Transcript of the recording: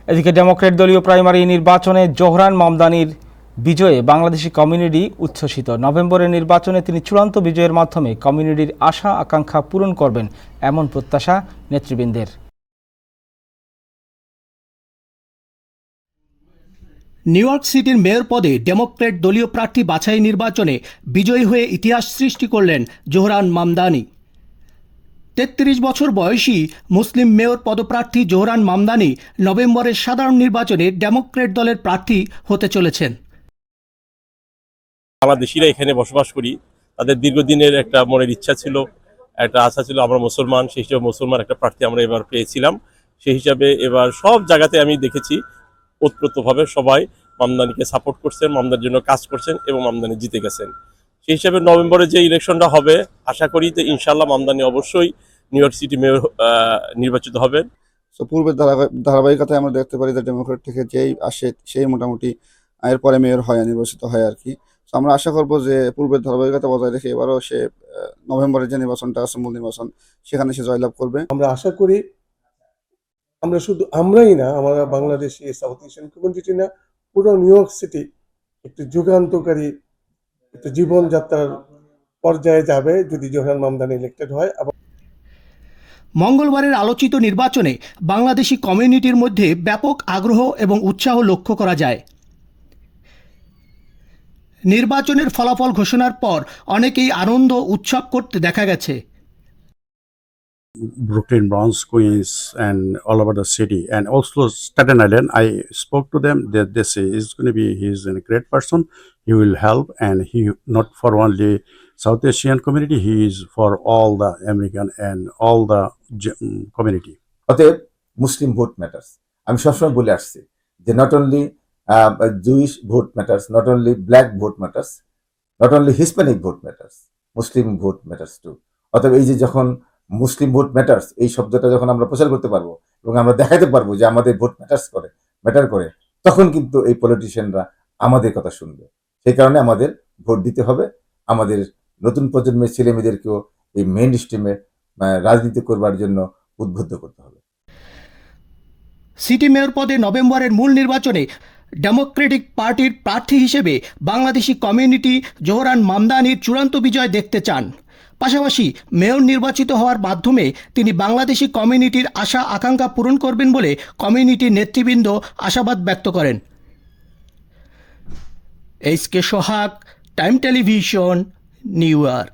এদিকে ডেমোক্রেট দলীয় প্রাইমারি নির্বাচনে জোহরান মামদানির বিজয়ে বাংলাদেশি কমিউনিটি উচ্ছ্বসিত। নভেম্বরের নির্বাচনে তিনি চূড়ান্ত বিজয়ের মাধ্যমে কমিউনিটির আশা আকাঙ্ক্ষা পূরণ করবেন এমন প্রত্যাশা নেতৃবৃন্দের। নিউ ইয়র্ক সিটির মেয়র পদে ডেমোক্রেট দলীয় প্রার্থী বাছাই নির্বাচনে বিজয়ী হয়ে ইতিহাস সৃষ্টি করলেন জোহরান মামদানি। ৩৩ বছর বয়সী মুসলিম মেয়র পদপ্রার্থী জোহরান মামদানি নভেম্বরের সাধারণ নির্বাচনে ডেমোক্রেট দলের প্রার্থী হতে চলেছেন। বাংলাদেশিরা এখানে বসবাস করি, তাদের দীর্ঘদিনের একটা মনের ইচ্ছা ছিল, একটা আশা ছিল, আমরা মুসলমান, সেই হিসাবে মুসলমান একটা প্রার্থী আমরা এবার পেয়েছিলাম। সেই হিসাবে এবার সব জায়গাতে আমি দেখেছি ওতপ্রোতভাবে সবাই মামদানিকে সাপোর্ট করছেন, মামদানির জন্য কাজ করছেন এবং মামদানি জিতে গেছেন। সেই হিসাবে নভেম্বরে যে ইলেকশনটা হবে আশা করি যে ইনশাল্লাহ মামদানি অবশ্যই নিউ ইয়র্ক সিটি মেয়র নির্বাচিত হবেন। তো পূর্বের ধারাবাহিকতায় আমরা দেখতে পারি যে ডেমোক্রেট থেকে যেই আসে সেই মোটামুটি এরপরে মেয়র হয়, নির্বাচিত হয় আর কি। তো আমরা আশা করবো যে পূর্বের ধারাবাহিকতা বজায় রেখে এবারও সে নভেম্বরের যে নির্বাচনটা আছে, মূল নির্বাচন, সেখানে সে জয়লাভ করবে। আমরা আশা করি আমরা শুধু আমরাই না, আমরা বাংলাদেশি সাউথ এশিয়ান কমিউনিটি না, পুরো নিউ ইয়র্ক সিটি একটি যুগান্তকারী একটা জীবনযাত্রার পর্যায়ে যাবে যদি জোহরান মামদানি ইলেক্টেড হয়। মঙ্গলবারের আলোচিত নির্বাচনে বাংলাদেশি কমিউনিটির মধ্যে ব্যাপক আগ্রহ এবং উৎসাহ লক্ষ্য করা যায়। নির্বাচনের ফলাফল ঘোষণার পর অনেকেই আনন্দ উৎসব করতে দেখা গেছে। Brooklyn, Bronx, Queens, and all over the city, and also Staten Island. I spoke to them. They say he's a great person. He will help, and he not for only South Asian community. He is for all the American and all the community. অতএব মুসলিম vote matters. আমি সবসময় বলে আসছি যে not only Jewish vote matters, not only black vote matters, not only Hispanic vote matters, Muslim vote matters too. অতএব এই যে যখন মুসলিম ভোট ম্যাটার্স এই শব্দটা যখন আমরা প্রচার করতে পারবো এবং আমরা দেখাতে পারবো যে আমাদের ভোট ম্যাটার করে, তখন কিন্তু এই পলিটিশিয়ানরা আমাদের কথা শুনবে। সেই কারণে আমাদের ভোট দিতে হবে, আমাদের নতুন প্রজন্মের ছেলে মেয়েদেরকেও এই মেইন স্ট্রিমে রাজনীতি করবার জন্য উদ্বুদ্ধ করতে হবে। সিটি মেয়র পদে নভেম্বরের মূল নির্বাচনে ডেমোক্রেটিক পার্টির প্রার্থী হিসেবে বাংলাদেশি কমিউনিটি জোহরান মামদানির চূড়ান্ত বিজয় দেখতে চান। পাশাপাশি মেয়র নির্বাচিত হওয়ার মাধ্যমে তিনি বাংলাদেশি কমিউনিটির আশা আকাঙ্ক্ষা পূরণ করবেন বলে কমিউনিটির নেতৃবৃন্দ আশাবাদ ব্যক্ত করেন। এইচ কে সোহাগ, টাইম টেলিভিশন, নিউ ইয়র্ক।